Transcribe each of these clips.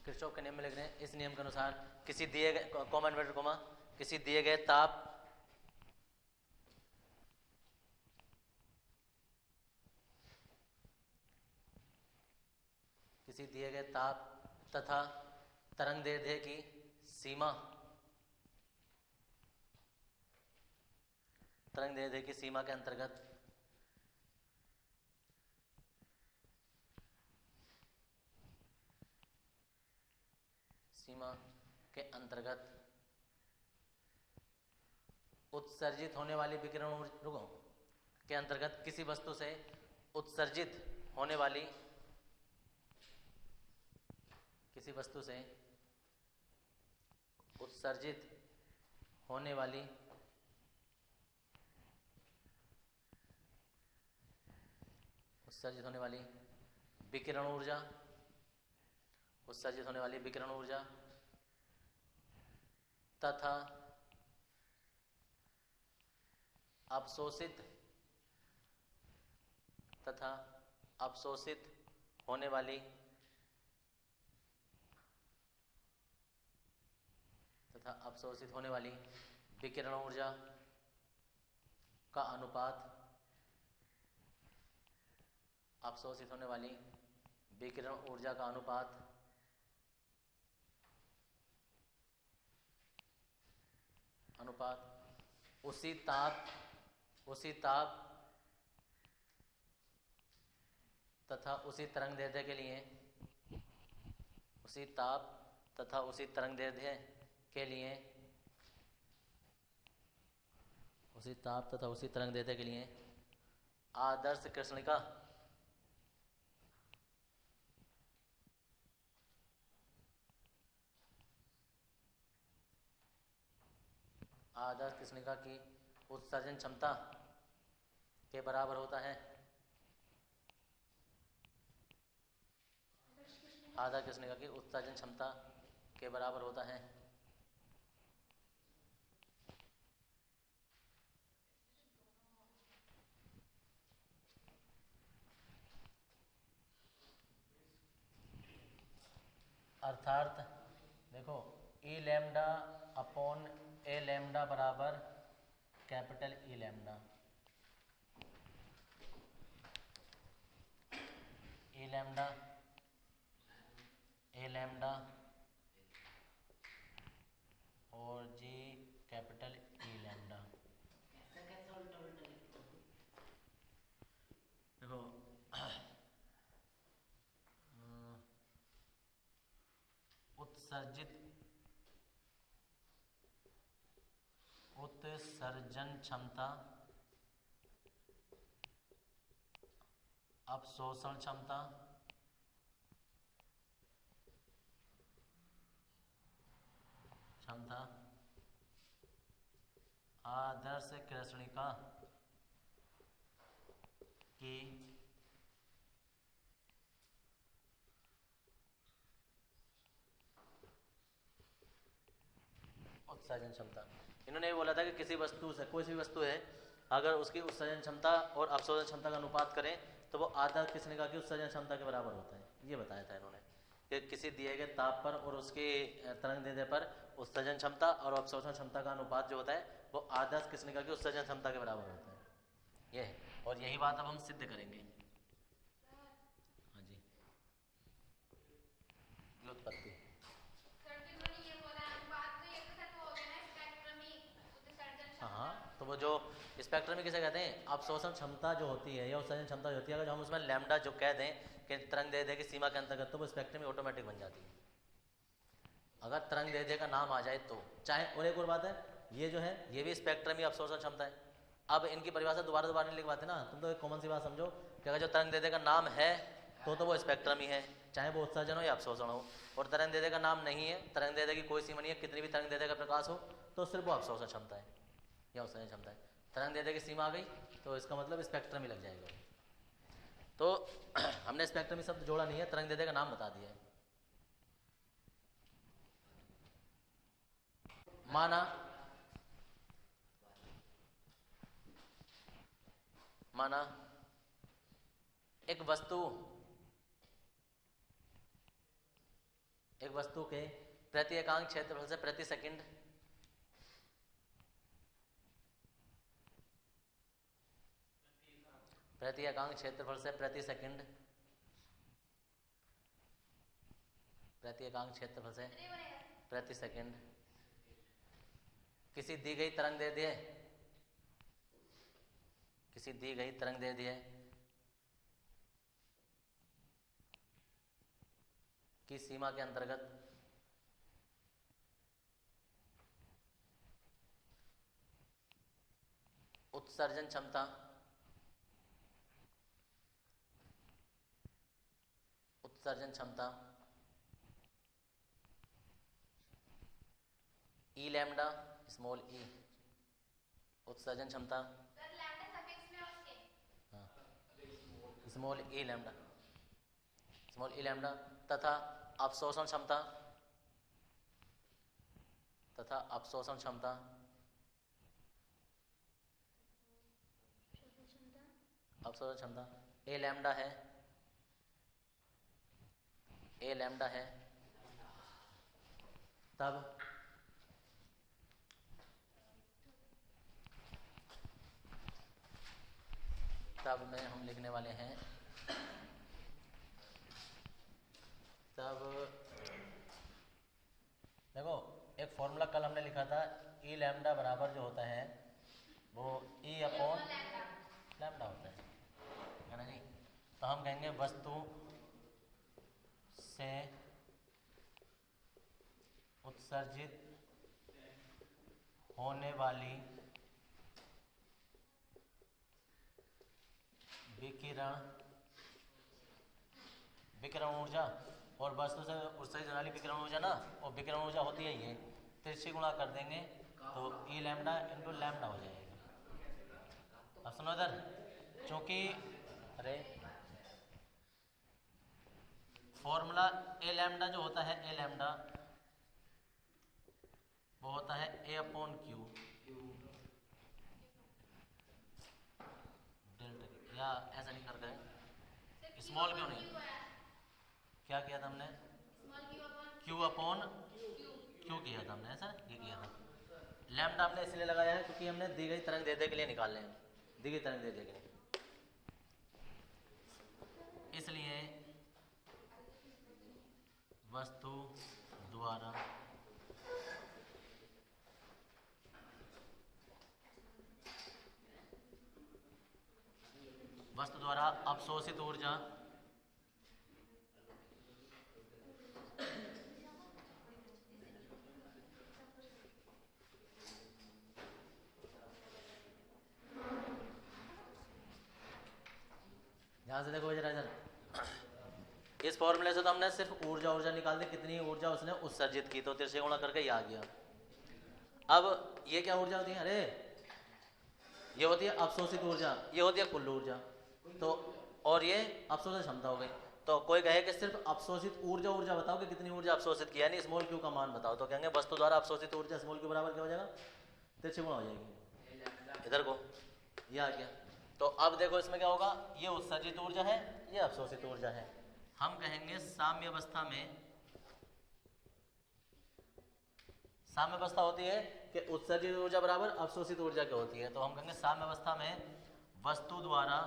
Kirchhoff के नियम में लिख रहे हैं, इस नियम के अनुसार किसी दिए गए कॉमा इन्वर्टेड कॉमा किसी दिए गए ताप तथा तरंग दैर्ध्य की सीमा के अंतर्गत उत्सर्जित होने वाली विकिरण ऊर्जा के अंतर्गत किसी वस्तु से उत्सर्जित होने वाली विकिरण ऊर्जा तथा अवशोषित होने वाली विकिरण ऊर्जा का अनुपात उसी ताप तथा उसी तरंग दैर्ध्य के लिए आदर्श कृष्णिका की उत्सर्जन क्षमता के बराबर होता है। आदर्श कृष्णिका की उत्सर्जन क्षमता के बराबर होता है। अर्थात देखो ई लैम्डा अपॉन ए लैम्डा बराबर कैपिटल ई लैम्डा। ई लैम्डा ए लैम्डा और जी कैपिटल ई लैम्डा। देखो उत्सर्जन क्षमता, अवशोषण क्षमता, आदर्श कृष्णिका की उत्सर्जन क्षमता। इन्होंने ये बोला था कि किसी वस्तु से, कोई सी वस्तु है, अगर उसकी उत्सर्जन क्षमता और अवशोषण क्षमता का अनुपात करें तो वो आदर्श कृष्णिका की उत्सर्जन क्षमता के बराबर होता है। ये बताया था इन्होंने कि किसी दिए गए ताप पर और उसके तरंग दैर्ध्य पर उत्सर्जन क्षमता और अवशोषण क्षमता का अनुपात जो होता है वो आदर्श कृष्णिका की उत्सर्जन क्षमता के बराबर होता है। ये है, और यही बात अब हम सिद्ध करेंगे। हाँ जी, व्युत्पत्ति। हाँ, तो वो जो स्पेक्ट्रम में किसे कहते हैं, अवशोषण क्षमता जो होती है या उत्सर्जन क्षमता जो होती है, अगर हम उसमें लैम्डा जो कह दें कि तरंग दैर्ध्य की सीमा के अंतर्गत, तो वो स्पेक्ट्रम में ऑटोमेटिक बन जाती है। अगर तरंग दैर्ध्य का नाम आ जाए तो चाहे, और एक और बात है, ये जो है ये भी स्पेक्ट्रम ही अवशोषण क्षमता है। अब इनकी परिभाषा दोबारा नहीं लिखवाते ना, तुम तो एक कॉमन सी बात समझो कि अगर जो तरंग दैर्ध्य का नाम है तो वो स्पेक्ट्रम ही है, चाहे वो उत्सर्जन हो या अवशोषण हो। और तरंग दैर्ध्य का नाम नहीं है, तरंग दैर्ध्य की कोई सीमा नहीं है, कितनी भी तरंग दैर्ध्य का प्रकाश हो तो सिर्फ वो अवशोषण क्षमता है या उत्सर्जन क्षमता है। तरंग दैर्ध्य की सीमा आ गई तो इसका मतलब स्पेक्ट्रम ही लग जाएगा। तो हमने स्पेक्ट्रम ही शब्द जोड़ा नहीं है, तरंग दैर्ध्य का नाम बता दिया है। माना एक वस्तु एक वस्तु के प्रति एकांक क्षेत्रफल से प्रति सेकंड प्रति एकांक क्षेत्रफल से प्रति सेकंड प्रति एकांक क्षेत्रफल से प्रति सेकंड किसी दी गई तरंग दे दिए, किसी दी गई तरंग दे दिए की सीमा के अंतर्गत उत्सर्जन क्षमता ई लैम्डा स्मॉल ई उत्सर्जन क्षमता स्मॉल ई लैम्डा तथा अवशोषण क्षमता ए लैम्डा है तब में हम लिखने वाले हैं, तब देखो एक फॉर्मूला कल हमने लिखा था, ई लैम्डा बराबर जो होता है वो ई अपॉन लैम्डा होता है ना जी। तो हम कहेंगे वस्तु से उत्सर्जित होने वाली विकिरण ऊर्जा और वस्तु से उत्सर्जित होने वाली विकिरण ऊर्जा ना, और विकिरण ऊर्जा होती है ये, तिरछी गुणा कर देंगे तो ई लैम्डा इंटू लैम्डा हो जाएगा। अब सुनो इधर, चूंकि अरे फॉर्मूला ए लैम्डा जो होता है, ए लैम्डा वो होता है ए अपॉन क्यू, या ऐसा नहीं करते हैं, स्मॉल क्यों नहीं, क्या किया था हमने, क्यू अपॉन क्यू किया था हमने, ऐसा ये किया था। लैम्डा हमने इसलिए लगाया है क्योंकि हमने दी गई तरंग देने के लिए निकालने हैं, दी गई तरंग देने के लिए, इसलिए वस्तु द्वारा अवशोषित ऊर्जा ध्यान से देखो जरा इधर, इस फॉर्मूले से तो हमने सिर्फ ऊर्जा निकाल दी, कितनी ऊर्जा उसने उत्सर्जित की, तो तिरछे गुणा करके ये आ गया। अब ये क्या ऊर्जा होती है, अरे ये होती है अवशोषित ऊर्जा, ये होती है कुल ऊर्जा, तो और ये अवशोषण क्षमता हो गई। तो कोई कहे कि सिर्फ अवशोषित ऊर्जा बताओ कि कितनी ऊर्जा अवशोषित किया, यानी स्मॉल क्यू का मान बताओ, तो कहेंगे वस्तु द्वारा अवशोषित ऊर्जा स्मॉल क्यू बराबर क्या हो जाएगा, तिरछे गुणा हो जाएगी, इधर को ये आ गया। तो अब देखो इसमें क्या होगा, ये उत्सर्जित ऊर्जा है, ये अवशोषित ऊर्जा है, हम कहेंगे साम्य अवस्था होती है कि उत्सर्जित ऊर्जा बराबर अवशोषित ऊर्जा क्या होती है, तो हम कहेंगे साम्य अवस्था में वस्तु द्वारा,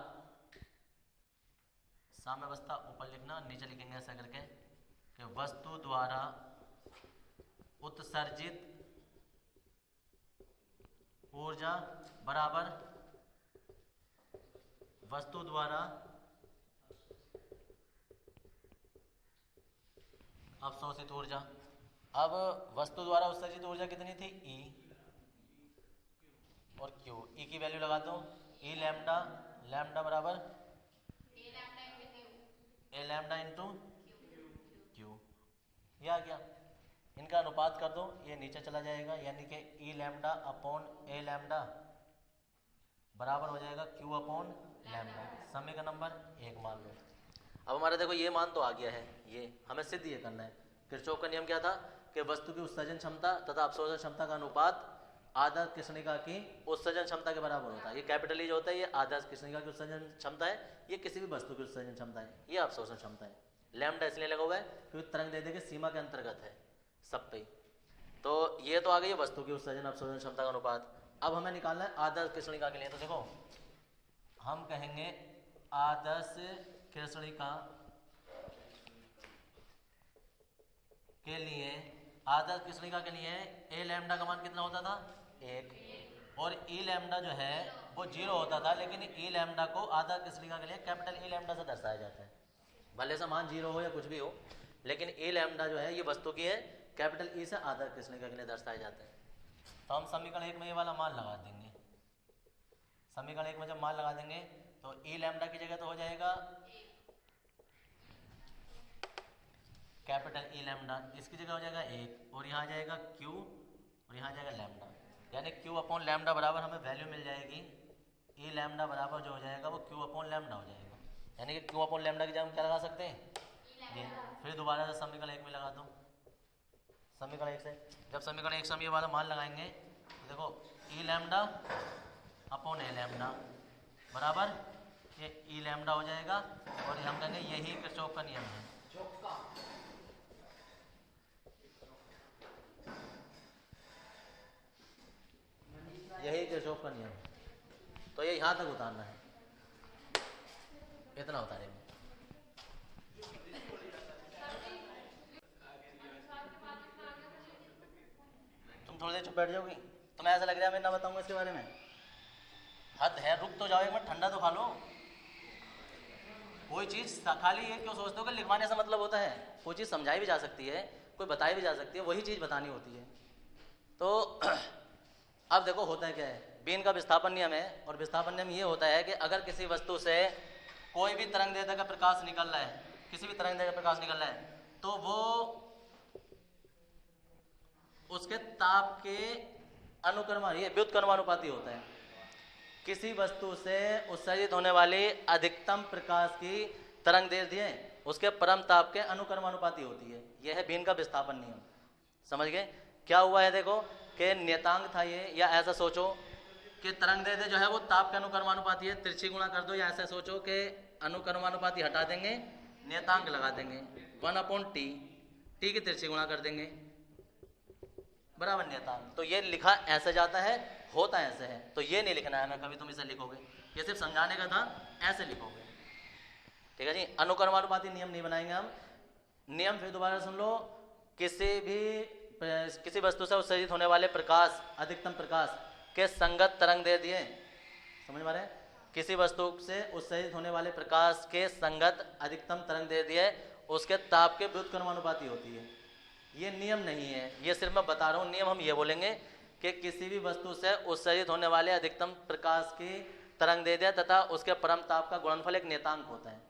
साम्य अवस्था ऊपर लिखना, नीचे लिखेंगे ऐसा करके कि वस्तु द्वारा उत्सर्जित ऊर्जा बराबर वस्तु द्वारा अवशोषित ऊर्जा। अब वस्तु द्वारा उत्सर्जित ऊर्जा कितनी थी, ई और क्यू, ई की वैल्यू लगा दो, ई लैम्डा बराबर ए लैम्डा इंटू क्यू, ये आ गया। इनका अनुपात कर दो, ये नीचे चला जाएगा, यानी कि ई लैम्डा अपॉन ए लैम्डा बराबर हो जाएगा क्यू अपॉन लैम्डा, समय का नंबर 1 मान लो। अब हमारा देखो ये मान तो आ गया है, ये हमें सिद्ध ये करना है। किरचॉफ का नियम क्या था कि वस्तु की उत्सर्जन क्षमता तथा अवशोषण क्षमता का अनुपात आदर्श कृष्णिका की उत्सर्जन क्षमता के बराबर होता है। ये कैपिटल ई जो होता है ये आदर्श कृष्णिका की उत्सर्जन क्षमता है, ये किसी भी वस्तु की उत्सर्जन क्षमता है, ये अवशोषण क्षमता है। लैम्डा इसलिए लगा हुआ है क्योंकि तरंग दैर्ध्य की सीमा के अंतर्गत है सब पे। तो ये तो आ गई है वस्तु की उत्सर्जन अपसर्जन क्षमता का अनुपात। अब हमें निकालना है आदर्श कृष्णिका के लिए। तो देखो हम कहेंगे आदर्श कृष्णिका के लिए, आदर्श कृष्णिका के लिए ए लैम्डा का मान कितना होता था 1, और ई लैम्डा जो है वो 0 होता था, लेकिन ई लैम्डा को आदर्श कृष्णिका के लिए कैपिटल ई लैम्डा से दर्शाया जाता है। भले से मान 0 हो या कुछ भी हो, लेकिन ई लैम्डा जो है ये वस्तु की है, कैपिटल ई से आदर्श कृष्णिका के लिए दर्शाए जाते हैं। तो हम समीकरण 1 में ये वाला मान लगा देंगे। समीकरण 1 में जब मान लगा देंगे तो ई लैम्डा की जगह तो हो जाएगा कैपिटल ई लैम्डा, इसकी जगह हो जाएगा 1, और यहाँ जाएगा क्यू और यहाँ जाएगा लैम्डा, यानी क्यू अपॉन लैम्डा बराबर हमें वैल्यू मिल जाएगी ई लैम्डा बराबर जो हो जाएगा वो क्यू अपॉन लैम्डा हो जाएगा। यानी कि क्यू अपॉन लैम्डा की जगह हम क्या लगा सकते हैं ये। फिर दोबारा से समीकरण 1 में लगा दो। समीकरण 1 से जब समीकरण 1 से हम ये वाला मान लगाएंगे तो देखो ई लैम्डा अपॉन ए लैम्डा बराबर ये ई लैम्डा हो जाएगा, और हम कहेंगे यही किरचॉफ का नियम है। यही किरचॉफ का नियम है। तो ये यहाँ तक उतारना है, इतना उतारेंगे। तुम थोड़ी देर चुप बैठ जाओगी, तुम्हें ऐसा लग रहा है मैं ना बताऊंगा इसके बारे में? हद है, रुक तो जाओ एक मिनट, ठंडा तो खा लो। कोई चीज़ खाली ये क्यों सोचते हो कि लिखवाने से मतलब होता है? कोई चीज़ समझाई भी जा सकती है, कोई बताई भी जा सकती है, वही चीज़ बतानी होती है। तो अब देखो होता है क्या है, बीन का विस्थापन नियम है, और विस्थापन नियम ये होता है कि अगर किसी वस्तु से कोई भी तरंग दैर्ध्य का प्रकाश निकल रहा है, किसी भी तरंग दैर्ध्य का प्रकाश निकल रहा है, तो वो उसके ताप के अनुक्रमानुपाती, ये व्युत्क्रमानुपाती होता है। किसी वस्तु से उत्सर्जित होने वाली अधिकतम प्रकाश की तरंग दैर्ध्य उसके परम ताप के अनुक्रमानुपाती होती है। यह है बीन का विस्थापन नियम। समझ गए क्या हुआ है? देखो कि नियतांक था ये, या ऐसा सोचो कि तरंग दैर्ध्य जो है वो ताप के अनुक्रमानुपाती है, तिरछी गुणा कर दो, या ऐसा सोचो कि अनुक्रमानुपाती हटा देंगे, नियतांक लगा देंगे 1/t, टी की तिरछी गुणा कर देंगे बराबर नियतांक। तो ये लिखा ऐसे जाता है, होता ऐसे है। तो ये नहीं लिखना है हमें कभी, तुम इसे लिखोगे, ये सिर्फ समझाने का था, ऐसे लिखोगे। ठीक है जी, अनुक्रमानुपाती नियम नहीं बनाएंगे हम। नियम फिर दोबारा सुन लो। किसी वस्तु से उत्सर्जित होने वाले प्रकाश, अधिकतम प्रकाश के संगत तरंग दैर्ध्य, समझ में आ रहा है? किसी वस्तु से उत्सर्जित होने वाले प्रकाश के संगत अधिकतम तरंग दैर्ध्य उसके ताप के व्युत्क्रमानुपाती होती है। ये नियम नहीं है, ये सिर्फ मैं बता रहा हूँ। नियम हम ये बोलेंगे कि किसी भी वस्तु से उत्सर्जित होने वाले अधिकतम प्रकाश की तरंग दैर्ध्य तथा उसके परम ताप का गुणनफल एक नियतांक होता है।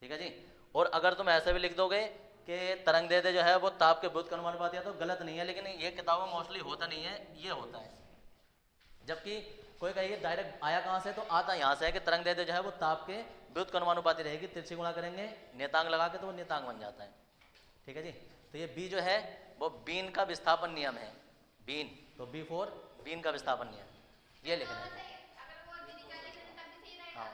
ठीक है जी। और अगर तुम ऐसे भी लिख दोगे कि तरंग दैर्ध्य जो है वो ताप के व्युत्क्रमानुपाती है तो गलत नहीं है, लेकिन ये किताबों में मोस्टली होता नहीं है, ये होता है। जबकि कोई कहेगा डायरेक्ट आया कहाँ से, तो आता यहाँ से है कि तरंग दैर्ध्य जो है वो ताप के व्युत्क्रमानुपाती रहेगी, तिरछी गुणा करेंगे नियतांक लगा के तो वो नियतांक बन जाता है। ठीक है जी। तो ये बी जो है वो बीन का विस्थापन नियम है। बीन, तो B4 बीन का विस्थापन नियम, ये लिखना है। हाँ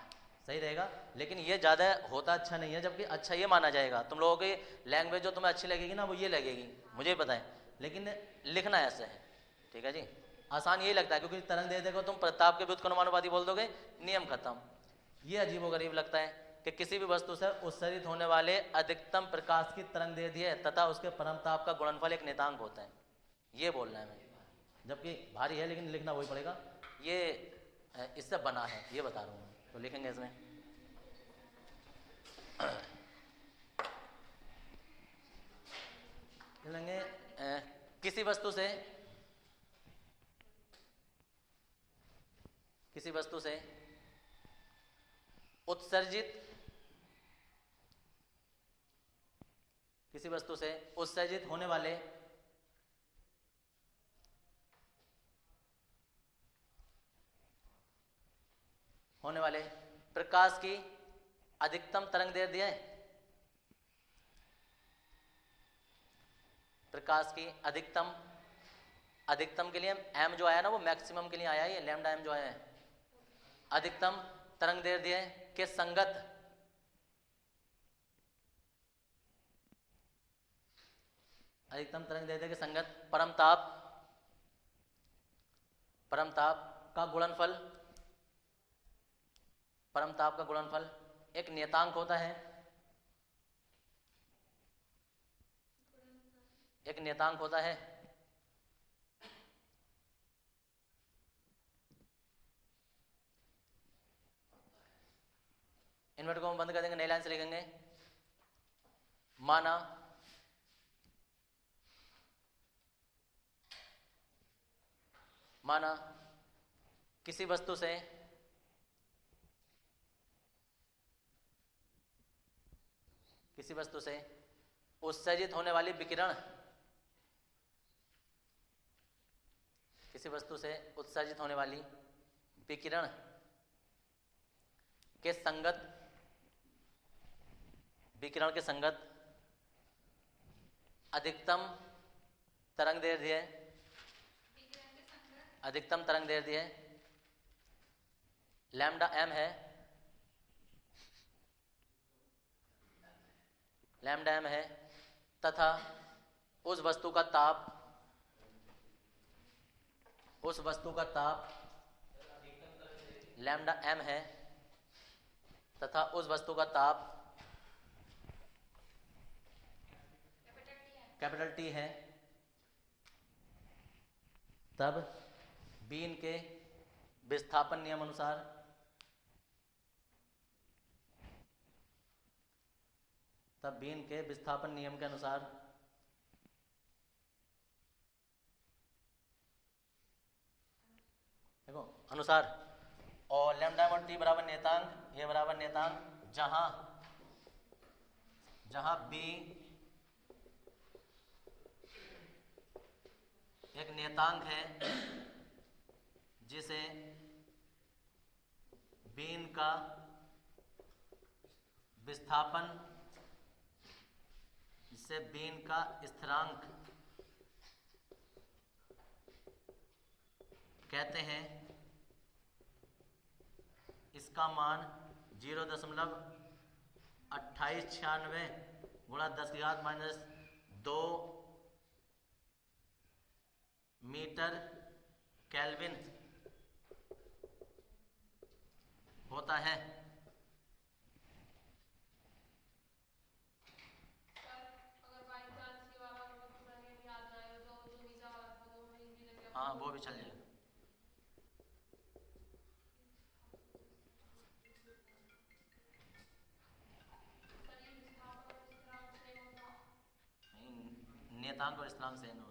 सही रहेगा, लेकिन ये ज़्यादा होता अच्छा नहीं है, जबकि अच्छा ये माना जाएगा। तुम लोगों की लैंग्वेज जो तुम्हें अच्छी लगेगी ना वो ये लगेगी, मुझे पता है, लेकिन लिखना ऐसे है। ठीक है जी। आसान यही लगता है क्योंकि तरंग दैर्ध्य को तुम ताप के व्युत्क्रमानुपाती बोल दोगे, नियम खत्म। ये अजीबोगरीब लगता है कि किसी भी वस्तु से उत्सर्जित होने वाले अधिकतम प्रकाश की तरंग दैर्ध्य तथा उसके परम ताप का गुणनफल एक नियतांक होता है, ये बोलना है मैं। जबकि भारी है लेकिन लिखना वही पड़ेगा, ये इससे बना है, ये बता रहा हूँ। तो लिखेंगे इसमें लिखेंगे किसी वस्तु से उत्सर्जित होने वाले प्रकाश की अधिकतम तरंग दैर्ध्य, प्रकाश की अधिकतम के लिए m जो आया ना वो मैक्सिमम के लिए आया है, ये लैम्डा m जो आया है, अधिकतम तरंग दैर्ध्य के संगत अधिकतम तरंग दैर्ध्य के संगत परम ताप का गुणनफल, परम ताप का गुणनफल एक नियतांक होता है, एक नियतांक होता है। इन्वर्टर को हम बंद कर देंगे, नई लाइन से लिखेंगे। माना किसी वस्तु से उत्सर्जित होने वाली विकिरण, किसी वस्तु से उत्सर्जित होने वाली विकिरण के संगत, विकिरण के संगत अधिकतम तरंग दैर्ध्य, अधिकतम तरंग दैर्ध्य लैम्डा एम है, लैम्डा एम है, तथा उस वस्तु का ताप, उस वस्तु का ताप लैम्डा एम है, तथा उस वस्तु का ताप कैपिटल टी है, तब बीन के विस्थापन नियम अनुसार, तब बीन के विस्थापन नियम के अनुसार देखो अनुसार, और लैम्डा और टी बराबर नियतांक, ये बराबर नियतांक, जहां बी एक नियतांक है जिसे बीन का विस्थापन, जिसे बीन का स्थिरांक कहते हैं, इसका मान 0.2896 गुणा 10⁻² मीटर केल्विन होता है। हाँ वो भी चल जाएगा। नियतांक और स्थिरांक सेम होता है।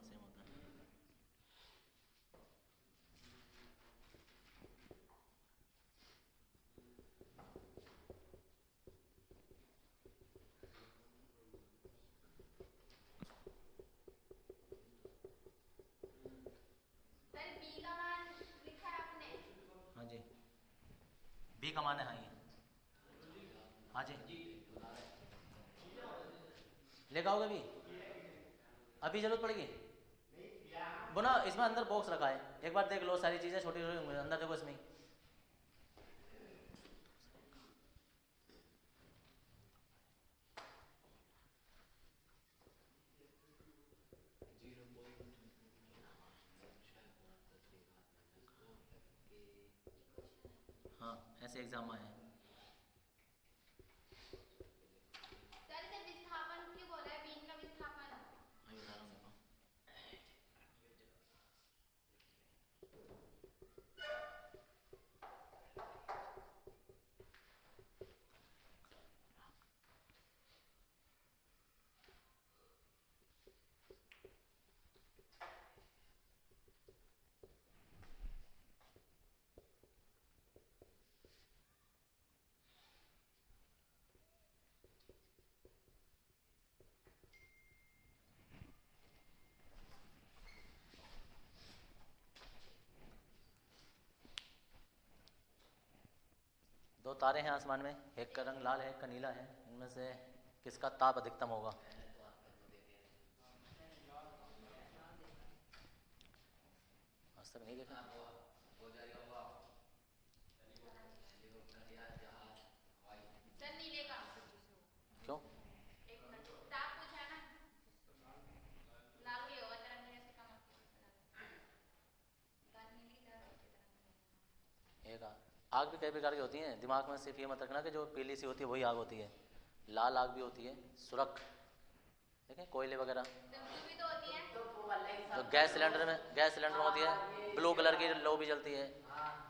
हाँ जी, बी का मान है, हाँ ये, हाँ जी लेगा होगा भी, अभी जरूरत पड़ेगी वो ना, इसमें अंदर बॉक्स रखा है, एक बार देख लो, सारी चीजें छोटी छोटी होंगी अंदर, देखो इसमें हाँ ऐसे एग्जाम में आए हैं। दो तारे हैं आसमान में, एक का रंग लाल है, एक का नीला है, इनमें से किसका ताप अधिकतम होगा? आज तक नहीं देखा। क्यों? आग भी कई प्रकार की होती हैं, दिमाग में सिर्फ ये मत रखना कि जो पीली सी होती है वही आग होती है। लाल आग भी होती है, सुरख, देखें कोयले वगैरह। तो गैस सिलेंडर में होती है ब्लू कलर की, लो भी जलती है।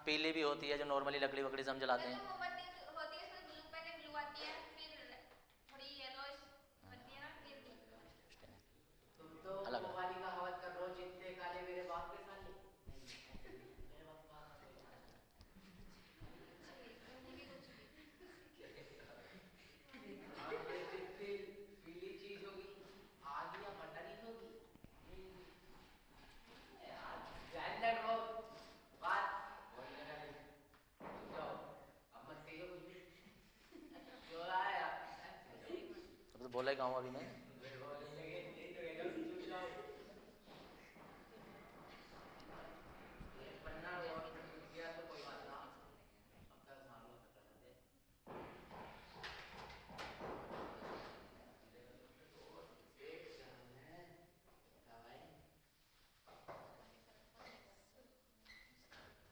पीली भी होती है जो नॉर्मली लकड़ी वकड़ी से हम जलाते हैं। अलग अलग तो बोला ही कहूँ अभी मैं।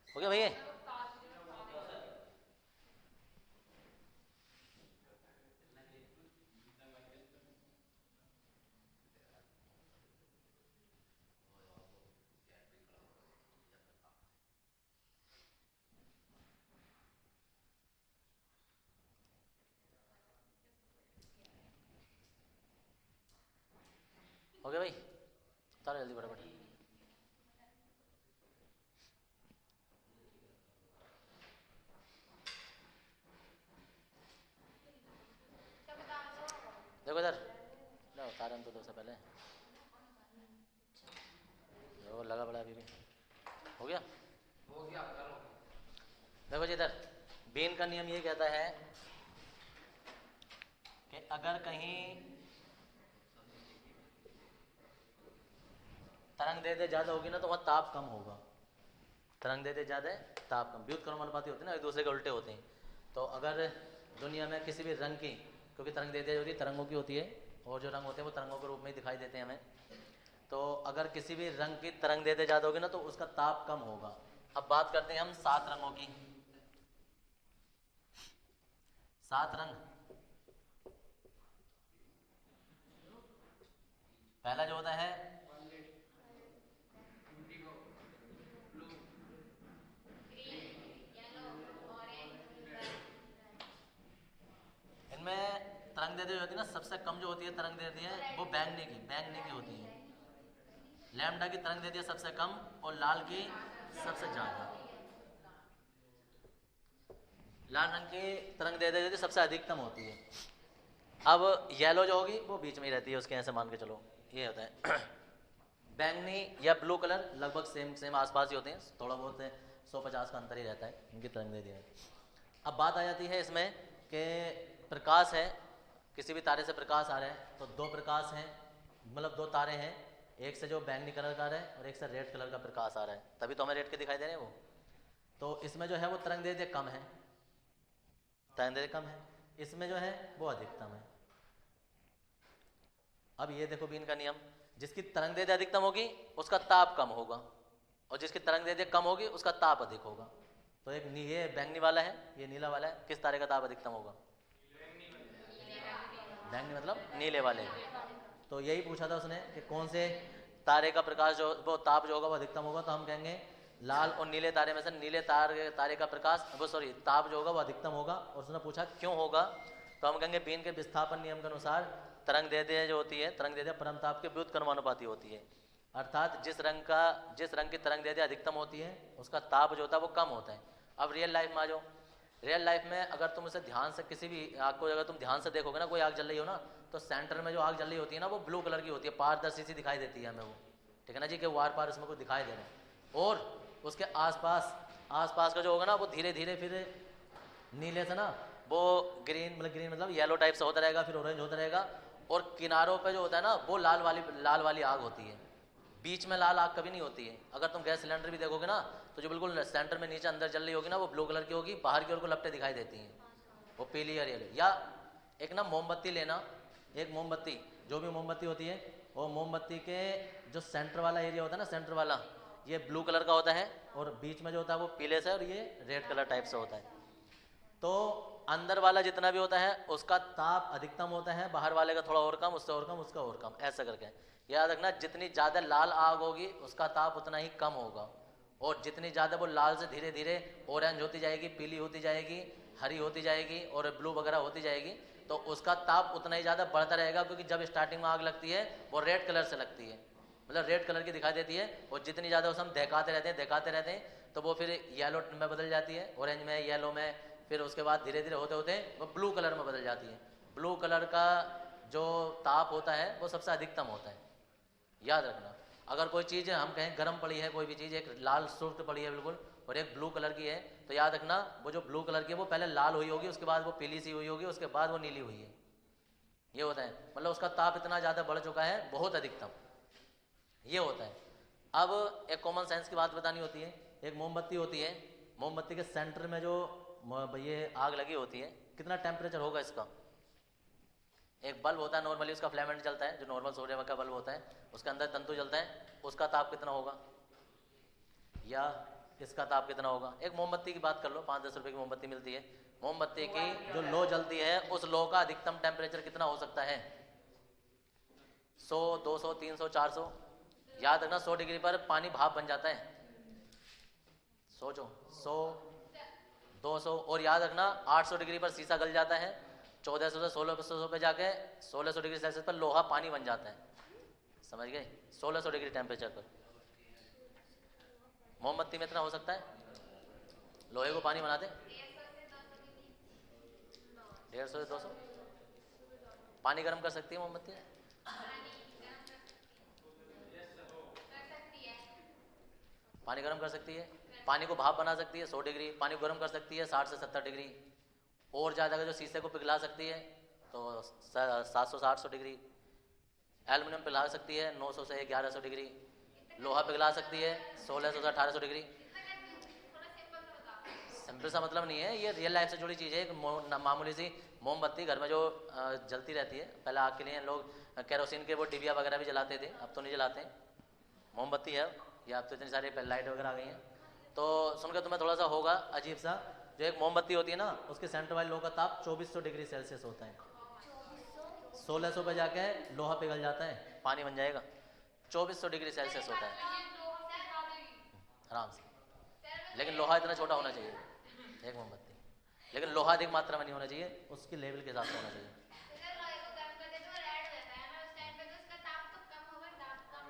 हो गया भैया? हो गया भाई? चलो जल्दी फटाफट। देखो इधर, लो तारन तो दो से पहले देखो लगा बड़ा अभी भी। हो गया? देखो जी इधर बीन का नियम ये कहता है कि अगर कहीं तरंग दैर्ध्य ज्यादा होगी ना तो वहाँ ताप कम होगा। तरंग दैर्ध्य ज्यादा है, ताप कम। व्युत्क्रमानुपाती होते हैं ना, एक दूसरे के उल्टे होते हैं। तो अगर दुनिया में किसी भी रंग की, क्योंकि तरंग दैर्ध्य जो होती है तरंगों की होती है, और जो रंग होते हैं वो तरंगों के रूप में ही दिखाई देते हैं हमें। तो अगर किसी भी रंग की तरंग दैर्ध्य ज्यादा होगी ना तो उसका ताप कम होगा। अब बात करते हैं हम 7 रंगों की। 7 रंग। पहला जो होता है इनमें तरंग दैर्ध्य जो होती है ना, सबसे कम जो होती है तरंग दैर्ध्य वो बैंगनी की होती है। लैम्डा की तरंग दैर्ध्य सबसे कम और लाल की सबसे ज्यादा। लाल रंग की तरंग दैर्ध्य सबसे अधिकतम होती है। अब येलो जो होगी वो बीच में ही रहती है उसके, ऐसे मान के चलो ये होता है। बैंगनी या ब्लू कलर लगभग सेम आसपास ही होते हैं, थोड़ा बहुत 150 का अंतर ही रहता है इनकी तरंग दैर्ध्य। अब बात आ जाती है इसमें कि प्रकाश है, किसी भी तारे से प्रकाश आ रहा है तो 2 प्रकाश हैं, मतलब 2 तारे हैं, एक से जो बैंगनी कलर का आ रहा है और एक से रेड कलर का प्रकाश आ रहा है, तभी तो हमें रेड के दिखाई दे रहे हैं वो। तो इसमें जो है वो तरंग दैर्ध्य कम है, तरंग दैर्ध्य कम है, इसमें जो है वो अधिकतम है। अब ये देखो बीन का नियम, जिसकी तरंग दैर्ध्य अधिकतम होगी उसका ताप कम होगा, और जिसकी तरंग दैर्ध्य कम होगी उसका ताप अधिक होगा। तो एक ये बैंगनी वाला है, ये नीला वाला है, किस तारे का ताप अधिकतम होगा? बैंगनी मतलब नीले वाले। तो यही पूछा था उसने कि कौन से तारे का प्रकाश जो वो ताप जो होगा वो अधिकतम होगा, तो हम कहेंगे लाल और नीले तारे में से नीले तारे का प्रकाश वो ताप जो होगा वो अधिकतम होगा। और उसने पूछा क्यों होगा, तो हम कहेंगे बीन के विस्थापन नियम के अनुसार तरंग दैर्ध्य जो होती है, तरंग दैर्ध्य परमताप के व्युत्क्रमानुपाती होती है। अर्थात जिस रंग की तरंग दैर्ध्य अधिकतम होती है उसका ताप जो होता है वो कम होता है। अब रियल लाइफ में आ जाओ। रियल लाइफ में अगर तुम उसे ध्यान से किसी भी आग को अगर तुम ध्यान से देखोगे ना, कोई आग जल रही हो ना, तो सेंटर में जो आग जल रही होती है ना वो ब्लू कलर की होती है, पारदर्शी सी दिखाई देती है हमें वो, ठीक है ना जी, कि वार पार उसमें कुछ दिखाई दे रहा है। और उसके आसपास का जो होगा ना वो धीरे धीरे फिर नीले से ना वो ग्रीन मतलब येलो टाइप से होता रहेगा, फिर ऑरेंज होता रहेगा, और किनारों पे जो होता है ना वो लाल वाली आग होती है। बीच में लाल आग कभी नहीं होती है। अगर तुम गैस सिलेंडर भी देखोगे ना तो जो बिल्कुल सेंटर में नीचे अंदर जल रही होगी ना वो ब्लू कलर की होगी, बाहर की ओर को लपटें दिखाई देती हैं, वो पीली और येलो। या एक ना मोमबत्ती लेना, एक मोमबत्ती जो भी मोमबत्ती होती है, वो मोमबत्ती के जो सेंटर वाला एरिया होता है ना, सेंटर वाला ये ब्लू कलर का होता है और बीच में जो होता है वो पीले से और ये रेड कलर टाइप से होता है। तो अंदर वाला जितना भी होता है उसका ताप अधिकतम होता है, बाहर वाले का थोड़ा और कम, उससे और कम, उसका और कम, ऐसा करके याद रखना। जितनी ज़्यादा लाल आग होगी उसका ताप उतना ही कम होगा, और जितनी ज़्यादा वो लाल से धीरे धीरे ऑरेंज होती जाएगी, पीली होती जाएगी, हरी होती जाएगी और ब्लू वगैरह होती जाएगी, तो उसका ताप उतना ही ज़्यादा बढ़ता रहेगा। क्योंकि जब स्टार्टिंग में आग लगती है वो रेड कलर से लगती है, मतलब रेड कलर की दिखाई देती है, और जितनी ज़्यादा उसे हम दहकाते रहते हैं तो वो फिर येलो में बदल जाती है, ऑरेंज में, येलो में, फिर उसके बाद धीरे धीरे होते होते वो ब्लू कलर में बदल जाती है। ब्लू कलर का जो ताप होता है वो सबसे अधिकतम होता है, याद रखना। अगर कोई चीज़ हम कहें गर्म पड़ी है, कोई भी चीज़ एक लाल सुर्ख पड़ी है बिल्कुल और एक ब्लू कलर की है, तो याद रखना वो जो ब्लू कलर की है वो पहले लाल हुई होगी, उसके बाद वो पीली सी हुई होगी, उसके बाद वो नीली हुई है। ये होता है, मतलब उसका ताप इतना ज़्यादा बढ़ चुका है, बहुत अधिकतम, ये होता है। अब एक कॉमन सेंस की बात बतानी होती है। एक मोमबत्ती होती है, मोमबत्ती के सेंटर में जो ये आग लगी होती है, कितना टेम्परेचर होगा इसका? एक बल्ब होता है नॉर्मली, उसका फिलामेंट जलता है, जो नॉर्मल सोडियम का बल्ब होता है, उसके अंदर तंतु जलता है, उसका ताप कितना होगा? या इसका ताप कितना होगा? एक मोमबत्ती की बात कर लो, 5-10 रुपए की मोमबत्ती मिलती है, मोमबत्ती की जो लो जलती है उस लो का अधिकतम टेम्परेचर कितना हो सकता है? 100, 200, 300, 400। याद रखना 100 डिग्री पर पानी भाप बन जाता है, सोचो 100, 200, और याद रखना 800 डिग्री पर शीशा गल जाता है, 1400 से 1600 पे जाके 1600 डिग्री सेल्सियस पर लोहा पानी बन जाता है, समझ गए? 1600 डिग्री टेम्परेचर पर मोमबत्ती में इतना हो सकता है, लोहे को पानी बनाते 150 से 200। पानी गर्म कर सकती है मोमबत्ती? पानी गर्म कर सकती है, पानी को भाप बना सकती है 100 डिग्री, पानी को गर्म कर सकती है 60 से 70 डिग्री, और ज़्यादा जो शीशे को पिघला सकती है तो 700-800 डिग्री, एल्युमिनियम पिघला सकती है 900 से 1100 डिग्री, लोहा पिघला सकती है 1600 से 1800 डिग्री। सिंपल सा मतलब नहीं है, ये रियल लाइफ से जुड़ी चीज़ है। एक मामूली सी मोमबत्ती घर में जो जलती रहती है, पहले आग के लिए लोग केरोसिन के वो डिबिया वगैरह भी जलाते थे, अब तो नहीं जलाते हैं, मोमबत्ती है, या अब तो इतनी सारी लाइट वगैरह आ गई हैं। तो सुनकर तुम्हें थोड़ा सा होगा अजीब सा, जो एक मोमबत्ती होती है ना, उसके सेंटर वाले लोहे का ताप 2400 डिग्री सेल्सियस होता है, 1600 पे जाके लोहा पिघल जाता है, पानी बन जाएगा, 2400 डिग्री सेल्सियस होता है आराम से। लेकिन लोहा इतना छोटा होना चाहिए एक मोमबत्ती, लेकिन लोहा अधिक मात्रा में नहीं होना चाहिए, उसकी लेवल के हिसाब से होना चाहिए।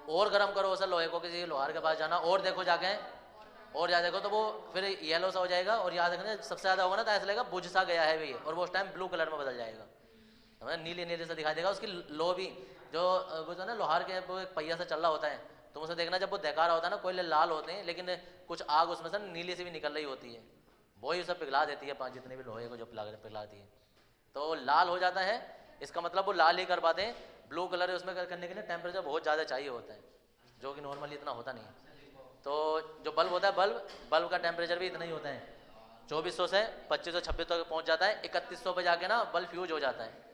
और गर्म करो सर लोहे को, किसी लोहार के पास जाना और देखो जाके, और ज्यादा देखो तो वो फिर येलो सा हो जाएगा, और याद रखना सबसे ज्यादा होगा ना तो ऐसा लगेगा बुझ सा गया है भी, और वो उस टाइम ब्लू कलर में बदल जाएगा, समझ, नीले नीले से दिखाई देगा। उसकी लो भी जो वो ना लोहार के वो एक पहिया से चल रहा होता है, तुम उसे देखना जब वो देखा रहा होता है ना, कोयले लाल होते हैं लेकिन कुछ आग उसमें से नीली से भी निकल रही होती है, वही उसे पिघला देती है, जितने भी लोहे को जो पिघलाती है तो लाल हो जाता है। इसका मतलब वो लाल ही कर पाते हैं, ब्लू कलर उसमें करने के लिए टेम्परेचर बहुत ज़्यादा चाहिए होता है, जो कि नॉर्मली इतना होता नहीं है। तो जो बल्ब होता है, बल्ब का टेम्परेचर भी इतना ही होता है, 2400 से 2500-2600 तक पहुंच जाता है, 3100 पे जाके ना बल्ब फ्यूज हो जाता है।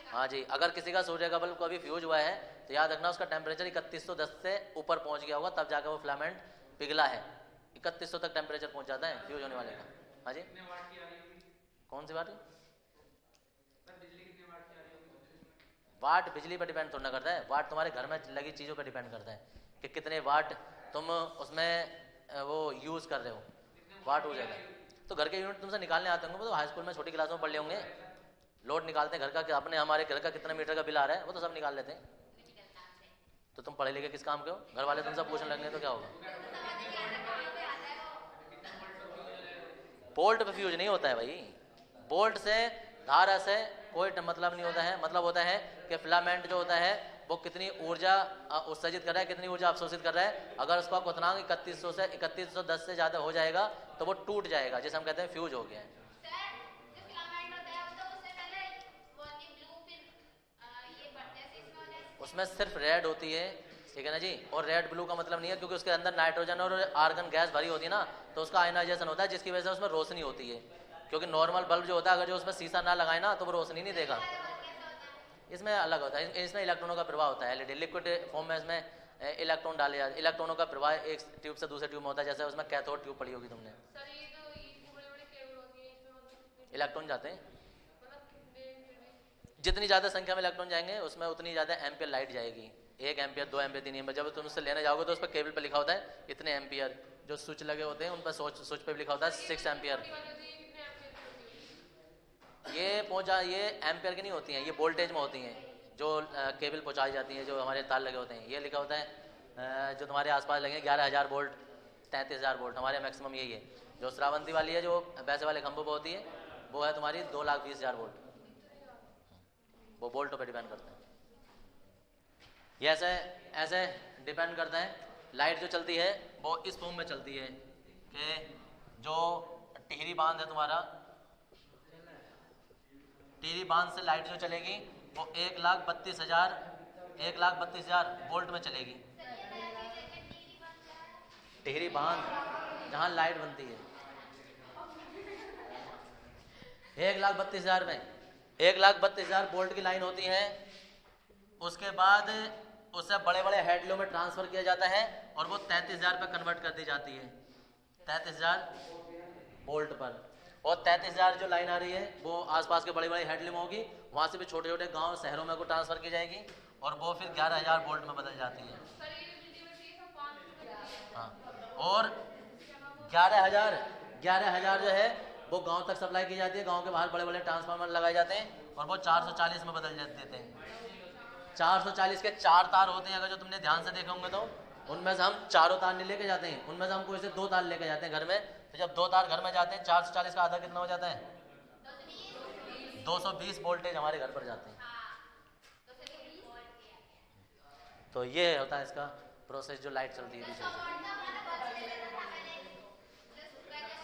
हाँ जी, अगर किसी का सूर्य का बल्ब कभी फ्यूज हुआ है तो याद रखना उसका टेम्परेचर 3110 से ऊपर पहुंच गया होगा, तब जाकर वो फिलामेंट पिघला है। 3100 तक टेम्परेचर पहुंच जाता है फ्यूज होने वाले का। हाँ जी, कौन सी बात है? वाट बिजली पर डिपेंड थोड़ा करता है, वाट तुम्हारे घर में लगी चीज़ों पर डिपेंड करता है कि कितने वाट तुम उसमें वो यूज़ कर रहे हो, वाट हो जाएगा। तो घर के यूनिट तुमसे निकालने आते होंगे, तो हाई स्कूल में छोटी क्लासों में पढ़ लिए होंगे, लोड निकालते हैं घर का कि अपने हमारे घर का कितना मीटर का बिल आ रहा है, वो तो सब निकाल लेते हैं। तो तुम पढ़े लिखे किस काम के हो? घर वाले तुमसे पूछने लगने तो क्या होगा? बोल्ट पे फ्यूज नहीं होता है भाई, बोल्ट से धारा से कोई मतलब नहीं होता है। मतलब होता है कि फिलामेंट जो होता है वो कितनी ऊर्जा उत्सर्जित कर रहा है, कितनी ऊर्जा अवशोषित कर रहा है। अगर उसका क्वथनांक 3100 से 3110 से ज़्यादा हो जाएगा तो वो टूट जाएगा, जिसे हम कहते हैं फ्यूज हो गया है। उसमें सिर्फ रेड होती है, ठीक है ना जी, और रेड ब्लू का मतलब नहीं है, क्योंकि उसके अंदर नाइट्रोजन और आर्गन गैस भरी होती है ना, तो उसका आयनाइजेशन होता है, जिसकी वजह से उसमें रोशनी होती है। क्योंकि नॉर्मल बल्ब जो होता है, अगर जो उसमें शीशा ना लगाए ना तो वो रोशनी नहीं देगा। इसमें अलग होता है, इसमें इलेक्ट्रॉनों का प्रभाव होता है। एलईडी लिक्विड फॉर्म में इसमें इलेक्ट्रॉन डाले जाते हैं। इलेक्ट्रॉनों का प्रवाह एक ट्यूब से दूसरे ट्यूब में होता है, जैसे उसमें कैथोड ट्यूब पड़ी होगी तुमने। इलेक्ट्रॉन जाते हैं, जितनी ज़्यादा संख्या में इलेक्ट्रॉन जाएंगे उसमें उतनी ज़्यादा एम्पियर लाइट जाएगी। 1 एम्पियर, 2 एम्पियर, 3 एम्पियर। जब तुम उससे लेने जाओगे तो उस पर केबल पर लिखा होता है इतने एम्पियर। जो स्विच लगे होते हैं उन पर स्विच पे भी लिखा होता है 6 एम्पियर। ये एम्पियर की नहीं होती हैं, ये वोल्टेज में होती हैं जो केबल पहुंचाई जाती हैं, जो हमारे तार लगे होते हैं। ये लिखा होता है जो तुम्हारे आसपास लगे 11,000 वोल्ट, 33,000 वोल्ट, हमारे मैक्सिमम यही है। जो श्रावंती वाली है जो वैसे वाले खंभों पर होती है वो है तुम्हारी 2,20,000 वोल्ट। वो वोल्टों पर डिपेंड करता है। ये ऐसे डिपेंड करता है। लाइट जो चलती है वो इस फॉर्म में चलती है कि जो टिहरी बांध है तुम्हारा, टिहरी बांध से लाइट जो चलेगी वो 1,32,000 वोल्ट में चलेगी। टिहरी बांध जहाँ लाइट बनती है 1,32,000 में 1,32,000 वोल्ट की लाइन होती है। उसके बाद उसे बड़े बड़े हेडलों में ट्रांसफर किया जाता है और वो 33,000 पर कन्वर्ट कर दी जाती है, 33,000 वोल्ट पर। और 33,000 जो लाइन आ रही है वो आसपास के बड़े बड़े हेडलूम होगी, वहाँ से भी छोटे छोटे गांव शहरों में को ट्रांसफर की जाएगी और वो फिर 11,000 वोल्ट में बदल जाती है। हाँ, और 11,000 जो है वो गांव तक सप्लाई की जाती है। गांव के बाहर बड़े बड़े ट्रांसफार्मर लगाए जाते हैं और वो 440 में बदल देते हैं। 440 के 4 तार होते हैं, अगर जो तुमने ध्यान से देखे होंगे तो उनमें से हम चारों तार नहीं लेके जाते हैं, उनमें से हम कोई से 2 तार लेके जाते हैं घर में। तो जब 2 तार घर में जाते हैं 440 का आधा कितना हो जाता है? 220 वोल्टेज हमारे घर पर जाते हैं। तो ये होता है इसका प्रोसेस जो लाइट चलती है।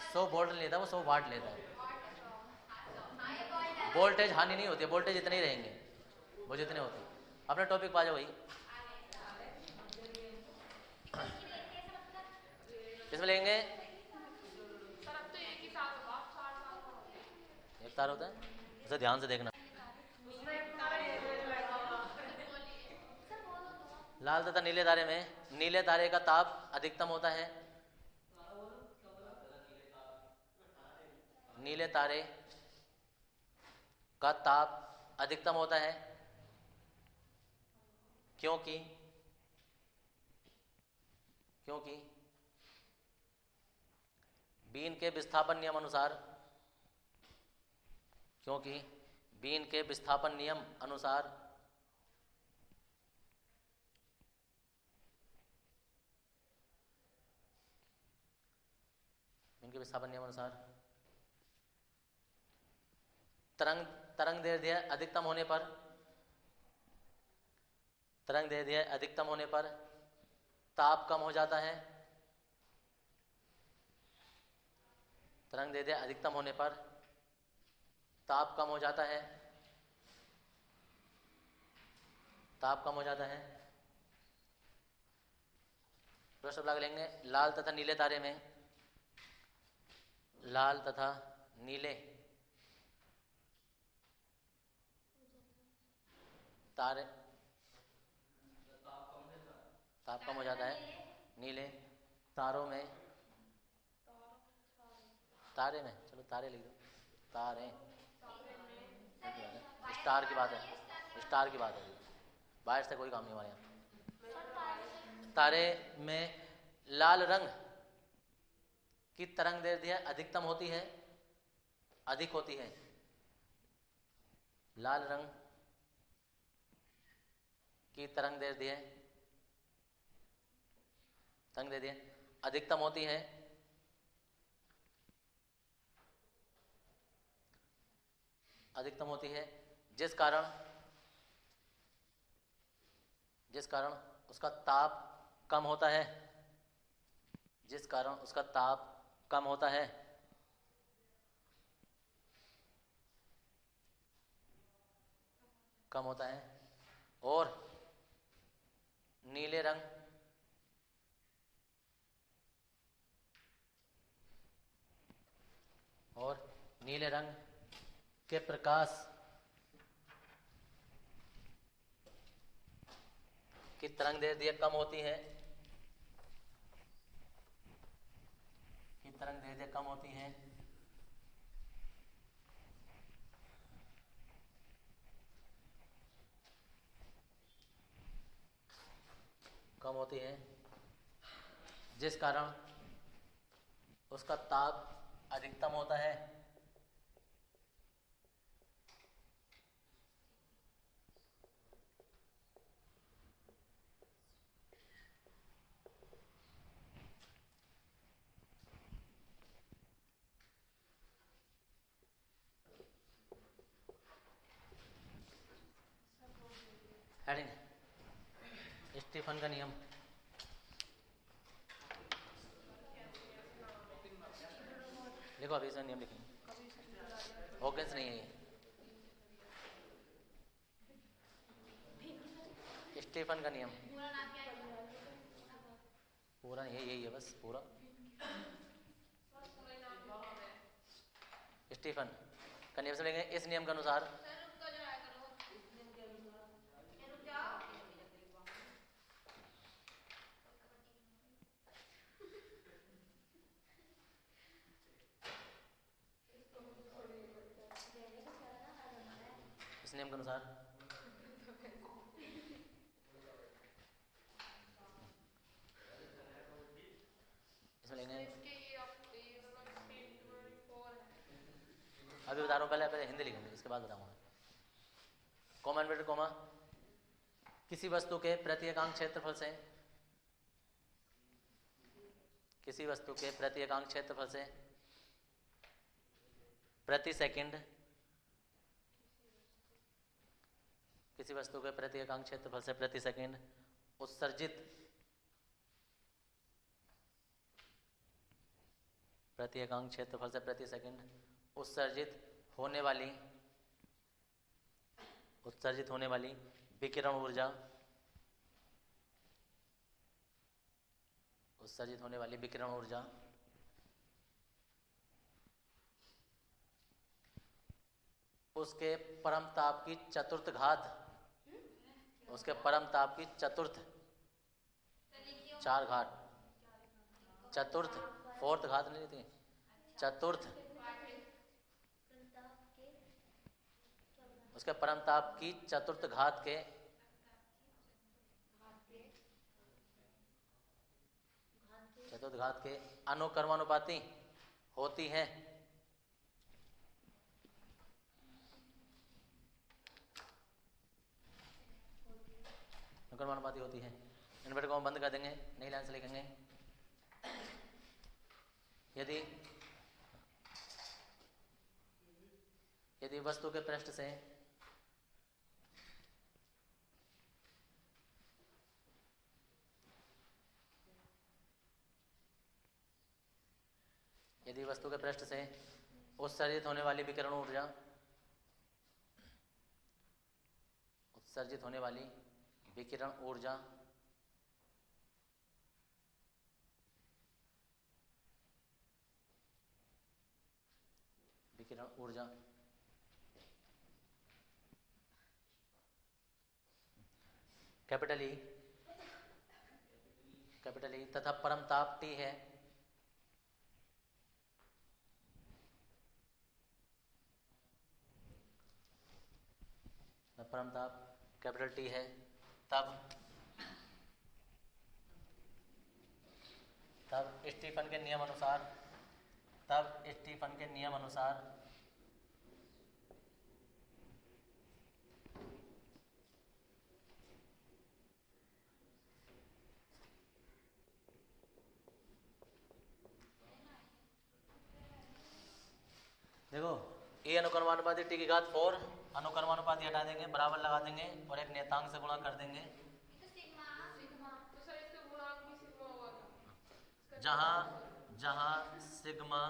100 वोल्ट लेता है वो 100 वाट लेता है। वोल्टेज हानि नहीं होती है, वोल्टेज इतने ही रहेंगे वो जितने होते हैं। अपने टॉपिक पा जाओ भाई। किसमें लेंगे? एक तार होता है, उसे ध्यान से देखना। लाल तथा नीले तारे में नीले तारे का ताप अधिकतम होता है। नीले तारे का ताप अधिकतम होता है क्योंकि बीन के विस्थापन नियम अनुसार तरंगदैर्ध्य अधिकतम होने पर ताप कम हो जाता है। तरंगदैर्ध्य अधिकतम होने पर ताप कम हो जाता है। प्रश्न लगा लेंगे। लाल तथा नीले तारे में तारे ताप कम हो जाता है। नीले तारों में चलो तारे लिख दो, तारे स्टार की बात है। बाहर से कोई काम नहीं हमारे यहाँ। तारे में लाल रंग की तरंगदैर्ध्य अधिक होती है। लाल रंग की तरंगदैर्ध्य अधिकतम होती है। जिस कारण उसका ताप कम होता है। और नीले रंग के प्रकाश कि तरंग दैर्ध्य कम होती है, कि तरंग दैर्ध्य कम होती है, कम होती है, जिस कारण उसका ताप अधिकतम होता है, हेडिंग स्टीफन का नियम। देखो अभी इसमें नियम लिखेंगे, हॉकिंस नहीं है ये, स्टीफन का नियम। पूरा नहीं है, यही है बस पूरा। स्टीफन का नियम से लेंगे। इस नियम के अनुसार इस नियम के अनुसार इसमें लेंगे। अभी बता रहा हूँ, पहले हिंदी लिखेंगे, इसके बाद बताऊंगा। कॉमा इन्वर्टेड कॉमा, किसी वस्तु के प्रति एकांक क्षेत्रफल से, किसी वस्तु के प्रति एकांक क्षेत्रफल से प्रति सेकंड, किसी वस्तु के प्रति एकांक क्षेत्रफल से प्रति सेकंड उत्सर्जित, प्रति एकांक क्षेत्रफल से प्रति सेकंड उत्सर्जित होने वाली, उत्सर्जित होने वाली विकिरण ऊर्जा, उत्सर्जित होने वाली विकिरण ऊर्जा उसके परम ताप की चतुर्थ घात, उसके परम ताप की चतुर्थ, 4 घात, चतुर्थ, फोर्थ घात नहीं थी, चतुर्थ, उसके परम ताप की चतुर्थ घात के चतुर्थ घात के अनुक्रमानुपाती होती है। अनुक्रमानुपाती होती है। इन्वर्टर को हम बंद कर देंगे, नई लाइन से लिखेंगे। यदि वस्तु के पृष्ठ से उत्सर्जित होने वाली विकिरण ऊर्जा, उत्सर्जित होने वाली विकिरण ऊर्जा कैपिटल ई तथा परम ताप T है, परम ताप कैपिटल T है, तब स्टीफन के नियम अनुसार, देखो ए अनुक्रमानुपाती T की घात 4, अनुक्रमानुपाती हटा देंगे, बराबर लगा देंगे और एक नियतांक से गुणा कर देंगे। जहां सिग्मा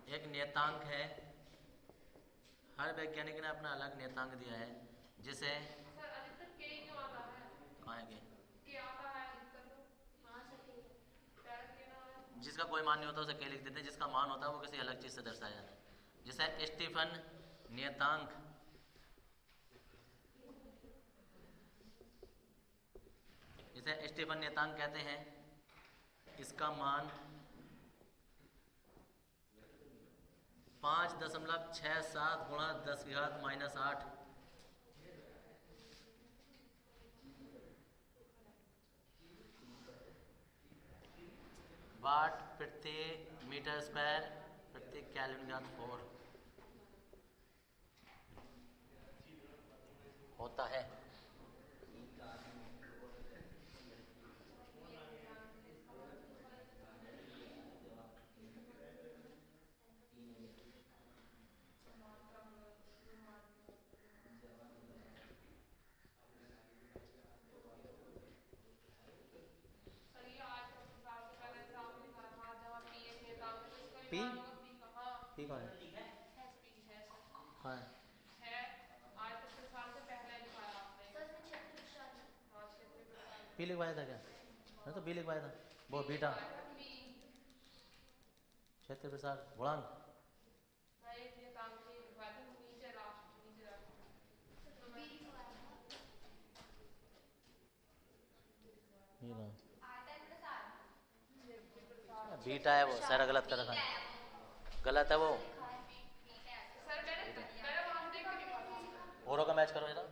एक नियतांक है, हर वैज्ञानिक ने अपना अलग नियतांक दिया है, जिसे जिसका कोई मान नहीं होता उसे के लिख देते हैं, जिसका मान होता है वो किसी अलग चीज से दर्शाया जाता है। जिसे स्टीफन नियतांक इसे स्टीफन नियतांक कहते हैं। इसका मान 5.67 गुणा 10⁻⁻8 वाट प्रति मीटर स्क्वायर प्रति केल्विन घात 4 होता है। पी पी कौन है? हाँ पी लिखवाया था क्या? मैं तो बी लिखवाया था। वो बीटा क्षेत्र प्रसार गुणांक बीटा है वो। सारा गलत कर रखा है, गलत है वो। औरों का मैच करो जरा।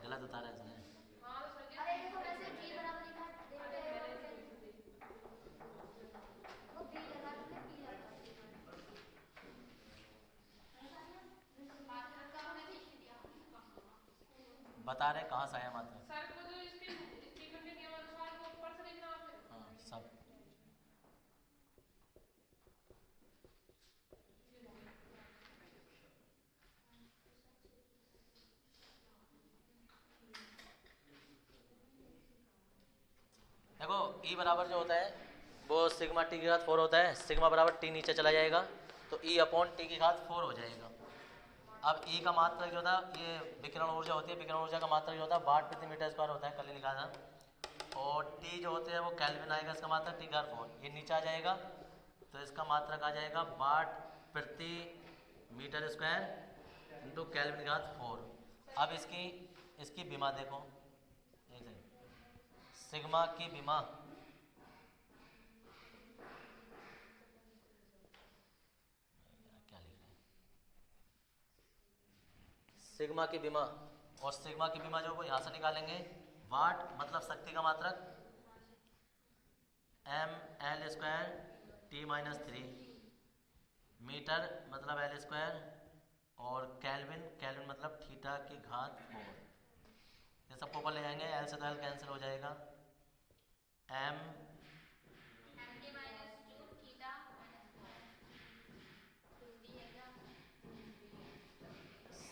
गलत बता रहा है इसने। बता रहे कहाँ से आया मात्रा? हाँ सब। देखो E बराबर जो होता है वो सिग्मा टी की घात 4 होता है। सिग्मा बराबर टी नीचे चला जाएगा तो E अपॉन टी की घात 4 हो जाएगा। अब E का मात्रक जो होता है, ये विकिरण ऊर्जा होती है, विकिरण ऊर्जा का मात्रक जो होता है वाट प्रति मीटर स्क्वायर होता है, कल ही लिखा था। और T जो होते हैं वो केल्विन आएगा, इसका मात्रक टी की घात 4। ये नीचे आ जाएगा तो इसका मात्रक आ जाएगा वाट प्रति मीटर स्क्वायर इंटू केल्विन की घात 4। अब इसकी विमा देखो, एक सेकंड। सिग्मा की विमा क्या लिख रहे हैं? सिग्मा की विमा, और सिग्मा की विमा जो वो यहाँ से निकालेंगे। वाट मतलब शक्ति का मात्रक ml² T-3, मीटर मतलब L², और केल्विन मतलब थीटा की घात 4। ये सबको ऊपर ले जाएंगे, L से तो L कैंसिल हो जाएगा। m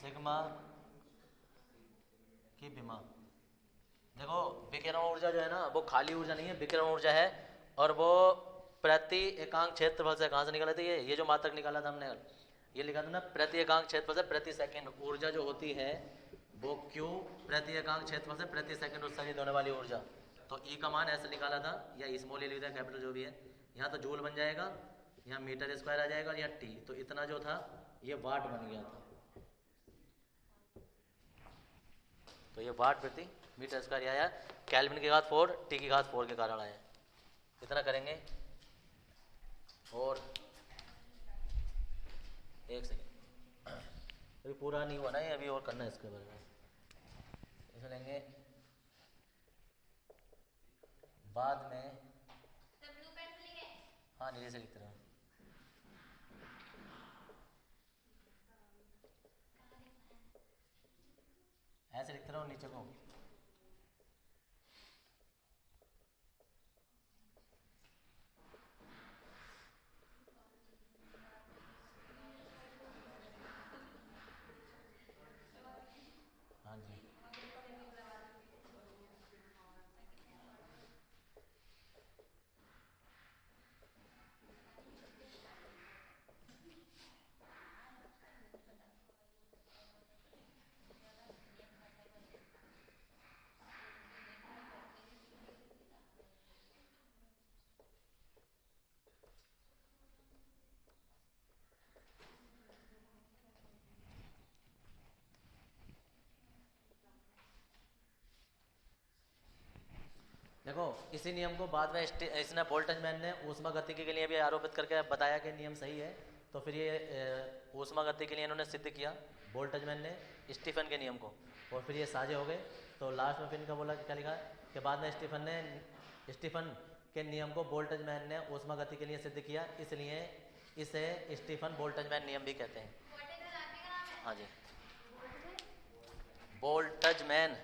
सिग्मा की विमा। देखो विकिरण ऊर्जा जो है ना वो खाली ऊर्जा नहीं है, विकिरण ऊर्जा है। और वो प्रति एकांक क्षेत्रफल से कहाँ से निकाला था? ये जो मात्रक निकाला था हमने, ये लिखा था ना, प्रति एकांक क्षेत्रफल से प्रति सेकंड ऊर्जा जो होती है वो Q प्रति एकांक क्षेत्रफल से प्रति सेकंड उत्सर्जित होने वाली ऊर्जा। तो E का मान ऐसे निकाला था, या स्मॉल ए लिख दिया, कैपिटल जो भी है। यहाँ तो जूल बन जाएगा, यहाँ मीटर स्क्वायर आ जाएगा, यहाँ T। तो इतना जो था ये वाट बन गया था। तो ये वाट प्रति मीटर स्क्वायर आया, केल्विन की घात 4 टी की घात 4 के कारण आया। इतना करेंगे। और एक सेकेंड, अभी पूरा नहीं हुआ ना ये, अभी और करना है इसके बारे में। इसे लेंगे बाद में। हाँ नीचे से लिखते रहो। ऐसे लिखते रहो नीचे को। हाँ जी देखो इसी नियम को बाद में इसने बोल्टजमैन ने ऊष्मागतिकी के लिए भी आरोपित करके बताया कि नियम सही है। तो फिर ये ऊष्मागतिकी के लिए इन्होंने सिद्ध किया बोल्टजमैन ने स्टीफन के नियम को, और फिर ये साझे हो गए। तो लास्ट में फिर इनका बोला क्या लिखा कि बाद में स्टीफन के नियम को बोल्टजमैन ने ऊष्मागतिकी के लिए सिद्ध किया, इसलिए इसे स्टीफन बोल्टजमैन नियम भी कहते हैं। हाँ जी, बोल्टजमैन